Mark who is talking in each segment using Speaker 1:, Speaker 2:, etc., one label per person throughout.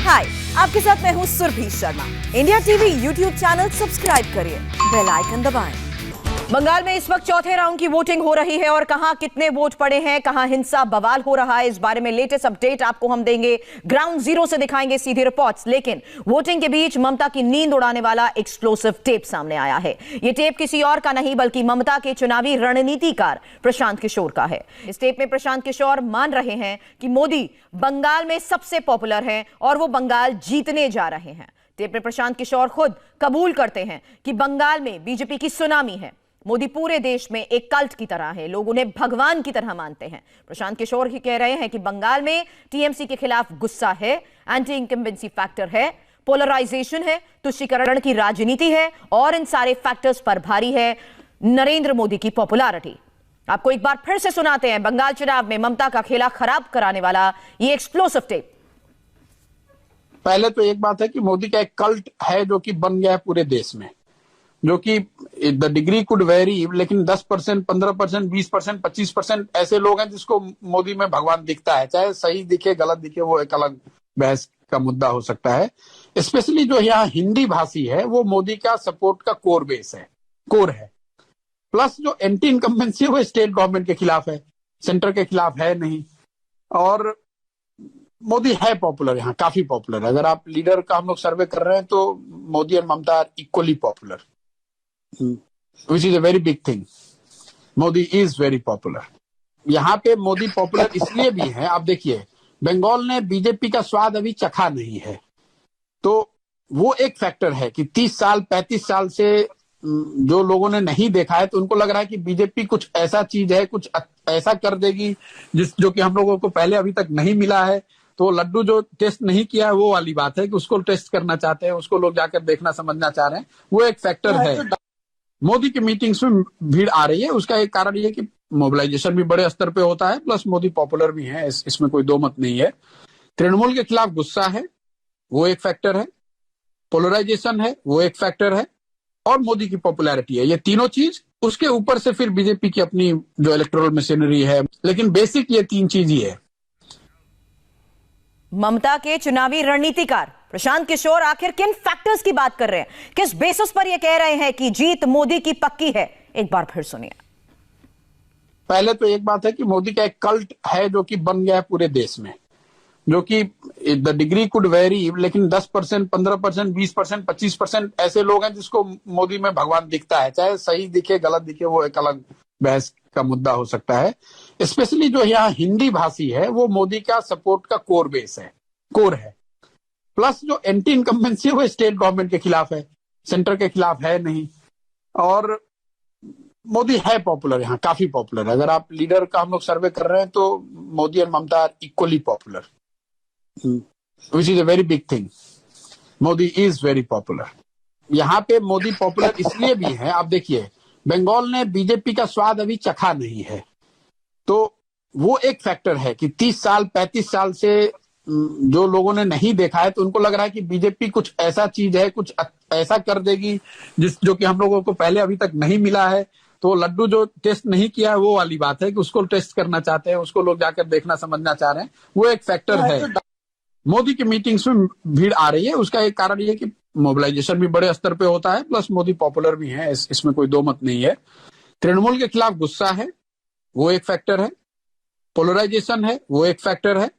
Speaker 1: हाय, आपके साथ मैं हूँ Surabhi Sharma. India TV YouTube channel subscribe करिए, बेल आइकन दबाएं। बंगाल में इस वक्त चौथे राउंड की वोटिंग हो रही है और कहां कितने वोट पड़े हैं, कहां हिंसा बवाल हो रहा है, इस बारे में लेटेस्ट अपडेट आपको हम देंगे। ग्राउंड जीरो से दिखाएंगे सीधी रिपोर्ट्स। लेकिन वोटिंग के बीच ममता की नींद उड़ाने वाला एक्सप्लोसिव टेप सामने आया है। यह टेप किसी और का नहीं बल्कि ममता के चुनावी रणनीतिकार प्रशांत किशोर का है। इस टेप में प्रशांत किशोर मान रहे हैं कि मोदी बंगाल में सबसे पॉपुलर है और वो बंगाल जीतने जा रहे हैं। टेप में प्रशांत किशोर खुद कबूल करते हैं कि बंगाल में बीजेपी की सुनामी है। मोदी पूरे देश में एक कल्ट की तरह है, लोग उन्हें भगवान की तरह मानते हैं। प्रशांत किशोर ही कह रहे हैं कि बंगाल में टीएमसी के खिलाफ गुस्सा है, एंटी इंकम्बेंसी फैक्टर है, पोलराइजेशन है, तुष्टीकरण की राजनीति है और इन सारे फैक्टर्स पर भारी है नरेंद्र मोदी की पॉपुलैरिटी। आपको एक बार फिर से सुनाते हैं बंगाल चुनाव में ममता का खेला खराब कराने वाला ये एक्सप्लोसिव टेप।
Speaker 2: पहले तो एक बात है कि मोदी का एक कल्ट है जो कि बन गया है पूरे देश में, जो कि द डिग्री कुड वेरी, लेकिन 10%, 15%, 20%, 25% ऐसे लोग हैं जिसको मोदी में भगवान दिखता है। चाहे सही दिखे गलत दिखे वो एक अलग बहस का मुद्दा हो सकता है। स्पेशली जो यहाँ हिंदी भाषी है वो मोदी का सपोर्ट का कोर है। प्लस जो एंटी इनकम्बेंसी है वो स्टेट गवर्नमेंट के खिलाफ है, सेंटर के खिलाफ है नहीं। और मोदी है पॉपुलर, यहाँ काफी पॉपुलर। अगर आप लीडर का हम लोग सर्वे कर रहे हैं तो मोदी और Mamata are equally popular, which is a very big thing. Modi is very popular. यहाँ पे मोदी पॉपुलर इसलिए भी है, आप देखिए बंगाल ने बीजेपी का स्वाद अभी चखा नहीं है, तो वो एक फैक्टर है कि 30 साल 35 साल से जो लोगों ने नहीं देखा है, तो उनको लग रहा है कि बीजेपी कुछ ऐसा चीज है, कुछ ऐसा कर देगी जो कि हम लोगों को पहले अभी तक नहीं मिला है। तो लड्डू जो टेस्ट नहीं किया है वो वाली बात है कि उसको टेस्ट करना चाहते हैं, उसको लोग जाकर देखना समझना चाह रहे हैं, वो एक फैक्टर है। मोदी की मीटिंग्स में भीड़ आ रही है, उसका एक कारण ये कि मोबिलाइजेशन भी बड़े स्तर पे होता है, प्लस मोदी पॉपुलर भी है, इसमें कोई दो मत नहीं है। तृणमूल के खिलाफ गुस्सा है, वो एक फैक्टर है। पोलराइजेशन है, वो एक फैक्टर है। और मोदी की पॉपुलैरिटी है। ये तीनों चीज, उसके ऊपर से फिर बीजेपी की अपनी जो इलेक्टोरल मशीनरी है, लेकिन बेसिक ये तीन चीज ही है।
Speaker 1: ममता के चुनावी रणनीतिकार प्रशांत किशोर आखिर किन फैक्टर्स की बात कर रहे हैं, किस बेसिस पर यह कह रहे हैं कि जीत मोदी की पक्की है, एक बार फिर सुनिए।
Speaker 2: पहले तो एक बात है कि मोदी का एक कल्ट है जो कि बन गया है पूरे देश में, जो कि द डिग्री कुड वेरी, लेकिन 10%, 15%, 20%, 25% ऐसे लोग हैं जिसको मोदी में भगवान दिखता है। चाहे सही दिखे गलत दिखे वो एक अलग बहस का मुद्दा हो सकता है। स्पेशली जो यहाँ हिंदी भाषी है वो मोदी का सपोर्ट का कोर है। प्लस जो एंटी इनकम्बेंसी है वो स्टेट गवर्नमेंट के खिलाफ है, सेंटर के खिलाफ है नहीं। और मोदी है पॉपुलर, यहाँ काफी पॉपुलर। अगर आप लीडर का हम लोग सर्वे कर रहे हैं तो मोदी और Mamata are equally popular, which is a very big thing. Modi is very popular. यहाँ पे मोदी पॉपुलर इसलिए भी है, आप देखिए बंगाल ने बीजेपी का स्वाद अभी चखा नहीं है, तो वो एक फैक्टर है कि 30 साल 35 साल से जो लोगों ने नहीं देखा है, तो उनको लग रहा है कि बीजेपी कुछ ऐसा चीज है, कुछ ऐसा कर देगी जो कि हम लोगों को पहले अभी तक नहीं मिला है। तो लड्डू जो टेस्ट नहीं किया है वो वाली बात है कि उसको टेस्ट करना चाहते हैं, उसको लोग जाकर देखना समझना चाह रहे हैं, वो एक फैक्टर है। मोदी की मीटिंग्स में भीड़ आ रही है, उसका एक कारण ये कि मोबिलाइजेशन भी बड़े स्तर पे होता है, प्लस मोदी पॉपुलर भी है, इसमें कोई दो मत नहीं है। तृणमूल के खिलाफ गुस्सा है, वो एक फैक्टर है। पोलराइजेशन है, वो एक फैक्टर है।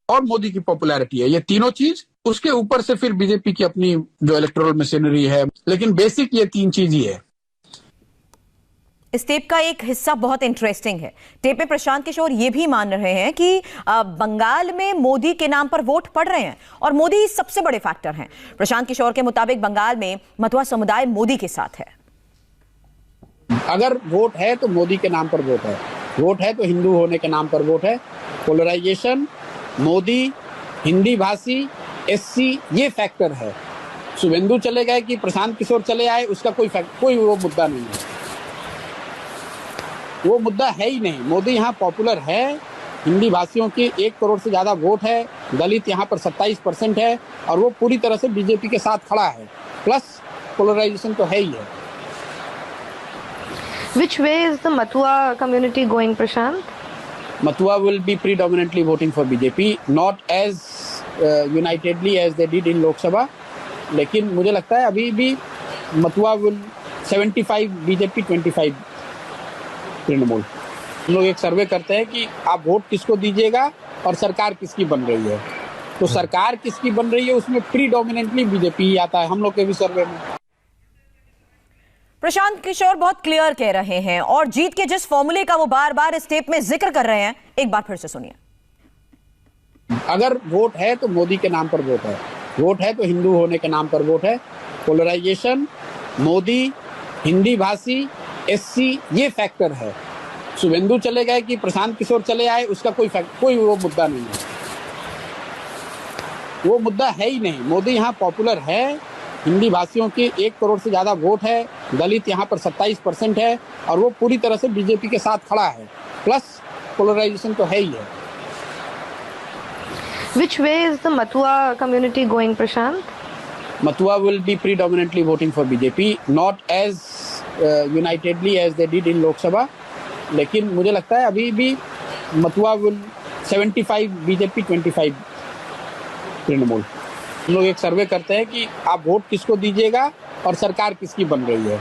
Speaker 2: और मोदी की पॉपुलैरिटी है। ये तीनों चीज, उसके ऊपर से फिर बीजेपी की अपनी जो इलेक्टोरल मशीनरी है, लेकिन बेसिक ये तीन चीज ही है।
Speaker 1: इस टेप का एक हिस्सा बहुत इंटरेस्टिंग है। टेप में प्रशांत किशोर ये भी मान रहे हैं कि बंगाल में मोदी के नाम पर वोट पड़ रहे हैं और मोदी सबसे बड़े फैक्टर हैं। प्रशांत किशोर के मुताबिक बंगाल में मथुआ समुदाय मोदी के साथ है।
Speaker 2: अगर वोट है तो मोदी के नाम पर वोट है, वोट है तो हिंदू होने के नाम पर वोट है। पोलराइजेशन, मोदी, हिंदी भाषी, एससी, ये फैक्टर है। शुभेंदु चले गए कि प्रशांत किशोर चले आए, उसका कोई वो मुद्दा नहीं है, वो मुद्दा है ही नहीं। मोदी यहाँ पॉपुलर है, हिंदी भाषियों की 1 करोड़ से ज्यादा वोट है, दलित यहाँ पर 27% है और वो पूरी तरह से बीजेपी के साथ खड़ा है। प्लस पोलराइजेशन तो है ही है।
Speaker 3: Which way is the Mathua community going, Prashant?
Speaker 2: Mathua will be predominantly voting for BJP, not as unitedly as they did in Lok Sabha, लेकिन मुझे लगता है अभी भी मथुआ विल 75 बीजेपी 25 तृणमूल। हम लोग एक सर्वे करते हैं कि आप वोट किसको दीजिएगा और सरकार किसकी बन रही है, तो सरकार किसकी बन रही है उसमें प्रीडोमिनेंटली बीजेपी ही आता है हम लोग के भी सर्वे में।
Speaker 1: प्रशांत किशोर बहुत क्लियर कह रहे हैं और जीत के जिस फॉर्मूले का वो बार बार इस टेप में जिक्र कर रहे हैं, एक बार फिर से सुनिए।
Speaker 2: अगर वोट है तो मोदी के नाम पर वोट है, वोट है तो हिंदू होने के नाम पर वोट है। पोलराइजेशन, मोदी, हिंदी भाषी, एससी, ये फैक्टर है। शुभेंदु चले गए कि प्रशांत किशोर चले आए, उसका कोई वो मुद्दा नहीं है, वो मुद्दा है ही नहीं। मोदी यहाँ पॉपुलर है, हिंदी भाषियों के 1 करोड़ से ज्यादा वोट है, दलित यहाँ पर 27% है और वो पूरी तरह से बीजेपी के साथ खड़ा है, प्लस पोलराइजेशन तो है ही है।
Speaker 3: Which way is the Mathua community going, Prashant?
Speaker 2: Mathua will be predominantly voting for BJP, not as unitedly as they did in Lok Sabha, लेकिन मुझे लगता है अभी भी मथुआ विल 75 बीजेपी 25 तृणमूल। हम लोग एक सर्वे करते हैं कि आप वोट किसको दीजिएगा और सरकार किसकी बन रही है,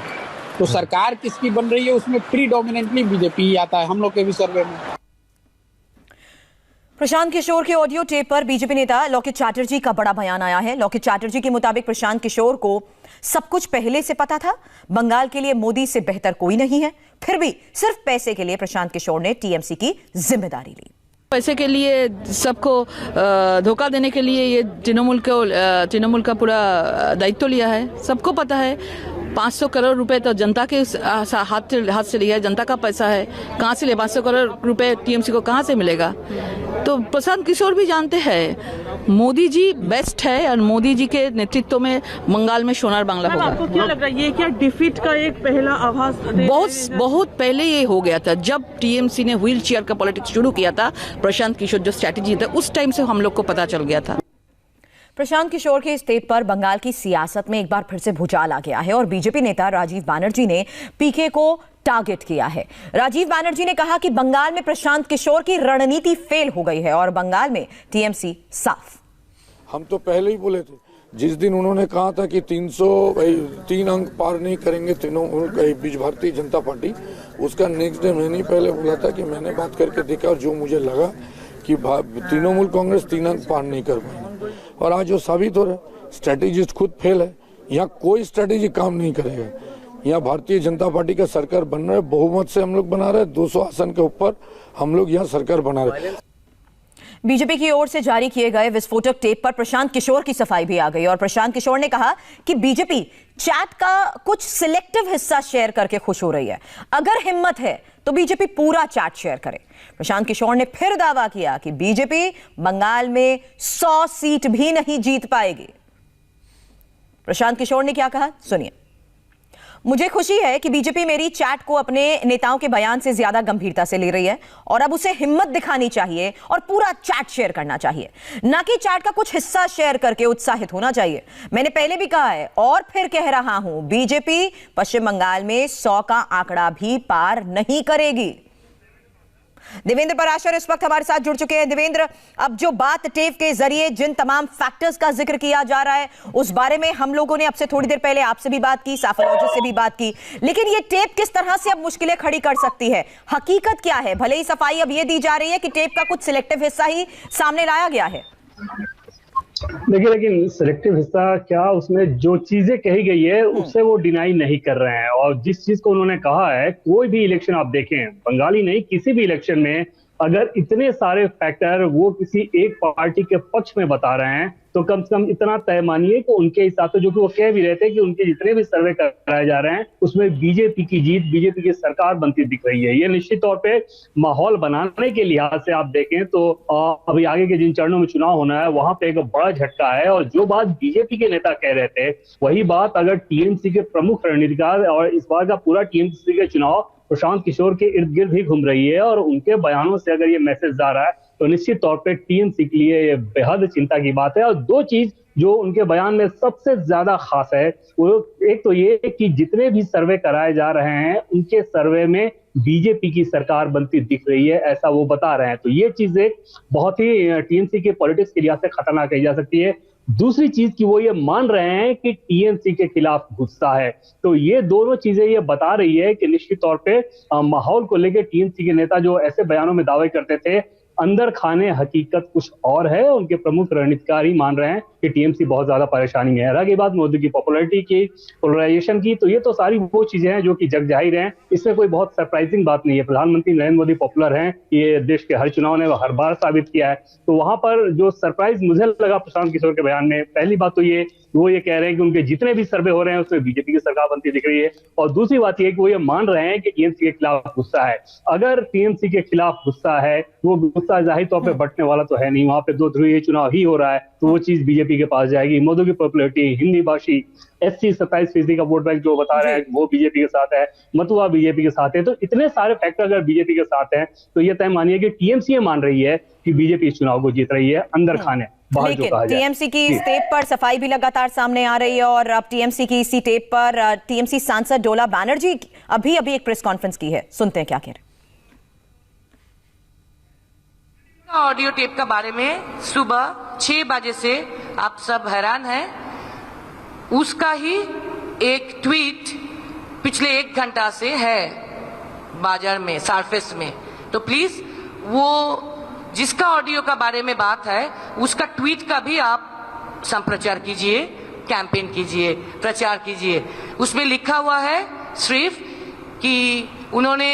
Speaker 2: तो सरकार किसकी बन रही है उसमें प्रीडोमिनेंटली बीजेपी ही आता है हम लोग के भी सर्वे में।
Speaker 1: प्रशांत किशोर के ऑडियो टेप पर बीजेपी नेता लोकेट चैटर्जी का बड़ा बयान आया है। लोकेट चैटर्जी के मुताबिक प्रशांत किशोर को सब कुछ पहले से पता था, बंगाल के लिए मोदी से बेहतर कोई नहीं है, फिर भी सिर्फ पैसे के लिए प्रशांत किशोर ने टीएमसी की जिम्मेदारी ली।
Speaker 4: पैसे के लिए सबको धोखा देने के लिए ये तृणमूल का पूरा दायित्व लिया है। सबको पता है 500 करोड़ रुपए तो जनता के हाथ से लिया है, जनता का पैसा है, कहाँ से ले 500 करोड़ रुपए टीएमसी को कहाँ से मिलेगा। तो प्रशांत किशोर भी जानते हैं मोदी जी बेस्ट है और मोदी जी के नेतृत्व में बंगाल में सोनार बांग्ला होगा।
Speaker 5: आपको क्या लग रहा है ये क्या डिफीट का एक पहला आभास?
Speaker 4: बहुत पहले ये हो गया था, जब टीएमसी ने व्हील चेयर का पॉलिटिक्स शुरू किया था। प्रशांत किशोर जो स्ट्रैटेजी था उस टाइम से हम लोग को पता चल गया था।
Speaker 1: प्रशांत किशोर के इस टेप पर बंगाल की सियासत में एक बार फिर से भूचाल आ गया है और बीजेपी नेता राजीव बनर्जी ने पीके को टारगेट किया है। राजीव बनर्जी ने कहा कि बंगाल में प्रशांत किशोर की रणनीति फेल हो गई है और बंगाल में टीएमसी साफ।
Speaker 6: हम तो पहले ही बोले थे, जिस दिन उन्होंने कहा था कि 303 अंक पार नहीं करेंगे बीच भारतीय जनता पार्टी, उसका नेक्स्ट डे मैंने पहले बोला था कि मैंने बात करके देखा और जो मुझे लगा कि तृणमूल कांग्रेस 3 अंक पार नहीं कर पाएंगे और आज जो साबित हो रहा है स्ट्रेटेजिस्ट खुद फेल है। यहाँ कोई स्ट्रेटेजी काम नहीं करेगा। यहाँ भारतीय जनता पार्टी का सरकार बन रहा है, बहुमत से हम लोग बना रहे हैं, 200 आसन के ऊपर हम लोग यहाँ सरकार बना रहे हैं।
Speaker 1: बीजेपी की ओर से जारी किए गए विस्फोटक टेप पर प्रशांत किशोर की सफाई भी आ गई और प्रशांत किशोर ने कहा कि बीजेपी चैट का कुछ सिलेक्टिव हिस्सा शेयर करके खुश हो रही है, अगर हिम्मत है तो बीजेपी पूरा चैट शेयर करे। प्रशांत किशोर ने फिर दावा किया कि बीजेपी बंगाल में 100 सीट भी नहीं जीत पाएगी। प्रशांत किशोर ने क्या कहा, सुनिए। मुझे खुशी है कि बीजेपी मेरी चैट को अपने नेताओं के बयान से ज्यादा गंभीरता से ले रही है और अब उसे हिम्मत दिखानी चाहिए और पूरा चैट शेयर करना चाहिए, ना कि चैट का कुछ हिस्सा शेयर करके उत्साहित होना चाहिए। मैंने पहले भी कहा है और फिर कह रहा हूं, बीजेपी पश्चिम बंगाल में 100 का आंकड़ा भी पार नहीं करेगी। देवेंद्र पराशर इस वक्त हमारे साथ जुड़ चुके हैं। देवेंद्र, अब जो बात टेप के जरिए जिन तमाम फैक्टर्स का जिक्र किया जा रहा है उस बारे में हम लोगों ने अब से थोड़ी देर पहले आपसे भी बात की, साफोलॉजिस्ट से भी बात की, लेकिन ये टेप किस तरह से अब मुश्किलें खड़ी कर सकती है? हकीकत क्या है? भले ही सफाई अब ये दी जा रही है कि टेप का कुछ सिलेक्टिव हिस्सा ही सामने लाया गया है।
Speaker 7: देखिए, लेकिन सिलेक्टिव हिस्सा क्या, उसमें जो चीजें कही गई है उससे वो डिनाई नहीं कर रहे हैं और जिस चीज को उन्होंने कहा है, कोई भी इलेक्शन आप देखें, बंगाली नहीं किसी भी इलेक्शन में अगर इतने सारे फैक्टर वो किसी एक पार्टी के पक्ष में बता रहे हैं तो कम से कम इतना तय मानिए कि उनके हिसाब से, जो कि वो कह भी रहे थे कि उनके जितने भी सर्वे कराए जा रहे हैं उसमें बीजेपी की जीत, बीजेपी की सरकार बनती दिख रही है। ये निश्चित तौर पे माहौल बनाने के लिहाज से आप देखें तो अभी आगे के जिन चरणों में चुनाव होना है वहां पे एक बड़ा झटका है और जो बात बीजेपी के नेता कह रहे थे वही बात अगर टीएमसी के प्रमुख रणनीतिकार, और इस बार का पूरा टीएमसी के चुनाव प्रशांत किशोर के इर्द गिर्द ही घूम रही है और उनके बयानों से अगर ये मैसेज जा रहा है तो निश्चित तौर पे टीएमसी के लिए ये बेहद चिंता की बात है। और दो चीज जो उनके बयान में सबसे ज्यादा खास है, वो एक तो ये कि जितने भी सर्वे कराए जा रहे हैं उनके सर्वे में बीजेपी की सरकार बनती दिख रही है, ऐसा वो बता रहे हैं। तो ये चीज एक बहुत ही टीएमसी के पॉलिटिक्स के लिहाज से खतरनाक कही जा सकती है। दूसरी चीज की वो ये मान रहे हैं कि टीएमसी के खिलाफ गुस्सा है। तो ये दोनों चीजें ये बता रही है कि निश्चित तौर पे माहौल को लेकर टीएमसी के नेता जो ऐसे बयानों में दावे करते थे, अंदर खाने हकीकत कुछ और है। उनके प्रमुख रणनीतिकार ही मान रहे हैं कि टीएमसी बहुत ज्यादा परेशानी में है। रही बात मोदी की पॉपुलैरिटी की, पोलराइजेशन की, तो ये तो सारी वो चीजें हैं जो कि जग जाहिर हैं। इसमें कोई बहुत सरप्राइजिंग बात नहीं है। प्रधानमंत्री नरेंद्र मोदी पॉपुलर हैं, ये देश के हर चुनाव ने हर बार साबित किया है। तो वहां पर जो सरप्राइज मुझे लगा प्रशांत किशोर के बयान में, पहली बात तो वो ये कह रहे हैं कि उनके जितने भी सर्वे हो रहे हैं उसमें बीजेपी की सरकार बनती दिख रही है। और दूसरी बात ये कि वो ये मान रहे हैं कि टीएमसी के खिलाफ गुस्सा है। अगर टीएमसी के खिलाफ गुस्सा है, वो गुस्सा जाहिर तौर पर बंटने वाला तो है नहीं। वहां पे 2 ध्रुवीय चुनाव ही हो रहा है, तो वो चीज बीजेपी के पास जाएगी। मोदी की पॉपुलैरिटी, हिंदी भाषी SC 27% का वोट बैंक जो बता रहे हैं वो बीजेपी के साथ है, मतुआ बीजेपी के साथ है। तो इतने सारे फैक्टर अगर बीजेपी के साथ हैं तो ये तय मानिए कि टीएमसी मान रही है कि बीजेपी इस चुनाव को जीत रही है अंदर खाने।
Speaker 1: लेकिन टीएमसी की इस टेप पर सफाई भी लगातार सामने आ रही है और अब टीएमसी की इसी टेप पर टीएमसी सांसद डोला बैनर्जी अभी एक प्रेस कॉन्फ्रेंस की है। सुनते हैं क्या कह रहे हैं।
Speaker 8: ऑडियो टेप का बारे में सुबह 6 बजे से आप सब हैरान हैं। उसका ही एक ट्वीट पिछले 1 घंटा से है बाजार में, सरफेस में। तो प्लीज वो जिसका ऑडियो का बारे में बात है उसका ट्वीट का भी आप संप्रचार कीजिए, कैंपेन कीजिए, प्रचार कीजिए। उसमें लिखा हुआ है सिर्फ कि उन्होंने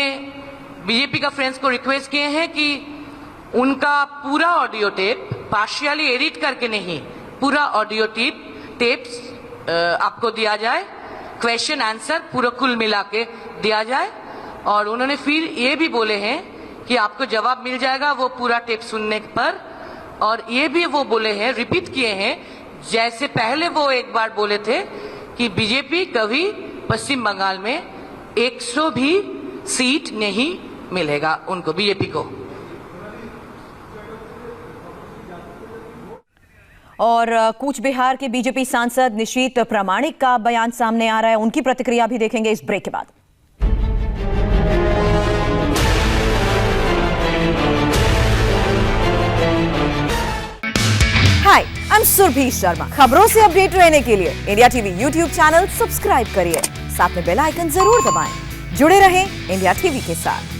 Speaker 8: बीजेपी का फ्रेंड्स को रिक्वेस्ट किए हैं कि उनका पूरा ऑडियो टेप पार्शियली एडिट करके नहीं, पूरा ऑडियो टेप्स आपको दिया जाए, क्वेश्चन आंसर पूरा कुल मिला के दिया जाए। और उन्होंने फिर ये भी बोले हैं कि आपको जवाब मिल जाएगा वो पूरा टेप सुनने पर। और ये भी वो बोले हैं, रिपीट किए हैं, जैसे पहले वो एक बार बोले थे कि बीजेपी कभी पश्चिम बंगाल में 100 भी सीट नहीं मिलेगा उनको, बीजेपी को।
Speaker 1: और कूच बिहार के बीजेपी सांसद निशीत प्रामाणिक का बयान सामने आ रहा है, उनकी प्रतिक्रिया भी देखेंगे इस ब्रेक के बाद। हाय, आई एम सुरभि शर्मा। खबरों से अपडेट रहने के लिए India TV YouTube channel subscribe करिए, साथ में बेल आइकन जरूर दबाएं। जुड़े रहें इंडिया टीवी के साथ।